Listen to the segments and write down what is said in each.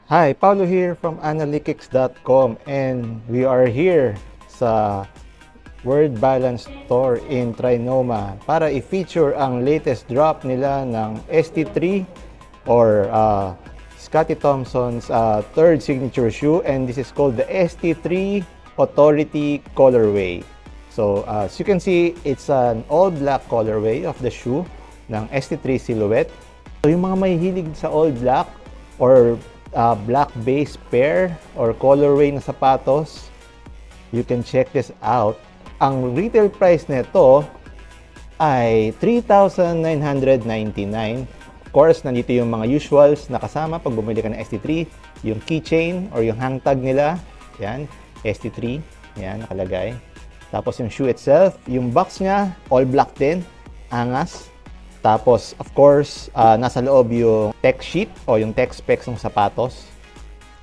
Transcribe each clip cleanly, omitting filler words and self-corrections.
Hi, Paulo here from Analytics.com, and we are here sa Word Balance Store in Trinoma para i-feature ang latest drop nila ng ST3 or Scottie Thompson's third signature shoe, and this is called the ST3 Authority Colorway. So as you can see, it's an all black colorway of the shoe ng ST3 silhouette. So yung mga mahihilig sa all black or black base pair or colorway na sapatos, you can check this out. Ang retail price nito ay 3,999. Of course, nandito yung mga usuals na kasama pag bumili ka ng ST3, yung keychain or yung hang tag nila, yan, ST3, yan, nakalagay. Tapos yung shoe itself, yung box niya, all black din, angas. Tapos, of course, nasa loob yung tech sheet o yung tech specs ng sapatos.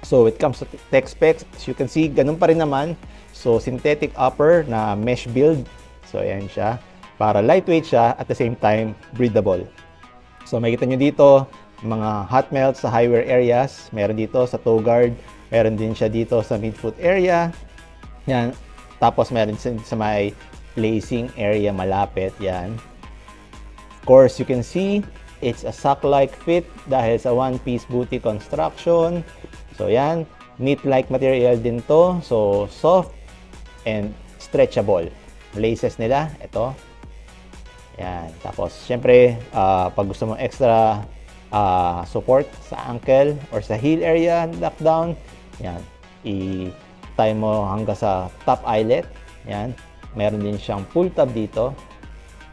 So, it comes to tech specs. As you can see, ganun pa rin naman. So, synthetic upper na mesh build. So, ayan siya. Para lightweight siya, at the same time, breathable. So, makikita nyo dito, mga hot melts sa high wear areas. Meron dito sa toe guard. Meron din siya dito sa midfoot area. Yan. Tapos, meron sa may placing area malapit. Yan. Of course, you can see it's a sock-like fit dahil sa one-piece booty construction. So yan, knit-like material din to. So soft and stretchable. Laces nila, ito. Yan. Tapos syempre, pag gusto mo extra support sa ankle or sa heel area, lockdown, yan, i-tie mo hanggang sa top eyelet. Yan. Meron din siyang pull tab dito.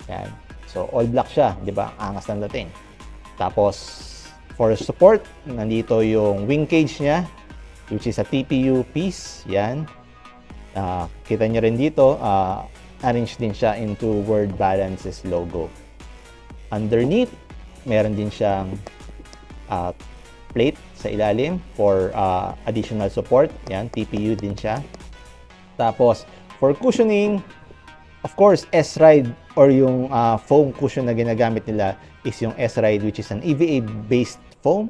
Yan. So, all black siya, di ba? Angas ng dating. Tapos, for support, nandito yung wing cage niya, which is a TPU piece. Yan. Kita nyo rin dito, arrange din siya into Word Balance's logo. Underneath, meron din siyang plate sa ilalim for additional support. Yan, TPU din siya. Tapos, for cushioning, of course, S-Ride or yung foam cushion na ginagamit nila is yung S-Ride, which is an EVA-based foam.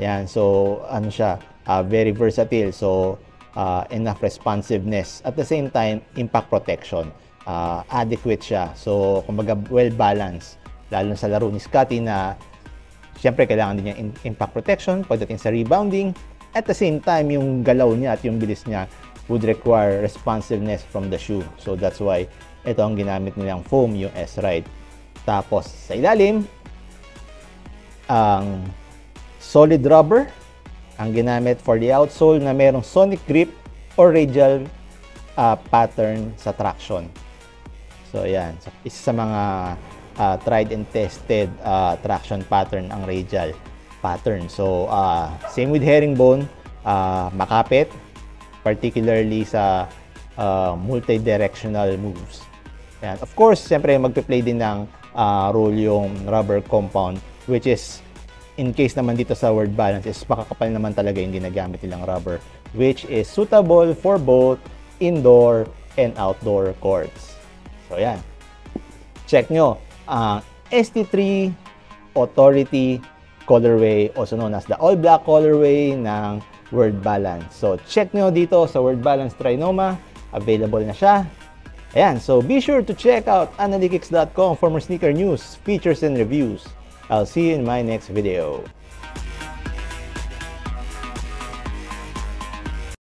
Yan, so ano siya, very versatile. So, enough responsiveness. At the same time, impact protection. Adequate siya. So, kumbaga, well-balanced. Lalo sa laro ni Scottie na, siyempre, kailangan din niya impact protection pagdating sa rebounding. At the same time, yung galaw niya at yung bilis niya would require responsiveness from the shoe. So, that's why ito ang ginamit nilang foam, yung S-Ride. Tapos, sa ilalim, ang solid rubber ang ginamit for the outsole na merong sonic grip or radial pattern sa traction. So, yan. So, isa sa mga tried and tested traction pattern ang radial pattern. So, same with herringbone, makapit, particularly sa multi-directional moves. Yan. Of course, siyempre magpe-play din ng role yung rubber compound, which is, in case naman dito sa Word Balance, is makakapal naman talaga yung ginagamit nilang rubber, which is suitable for both indoor and outdoor courts. So, yan. Check nyo ang ST3 Authority Colorway, also known as the All Black Colorway ng Word Balance. So, check nyo dito sa Word Balance Trinoma. Available na siya. Ayan, so be sure to check out Analytics.com for more sneaker news, features, and reviews. I'll see you in my next video.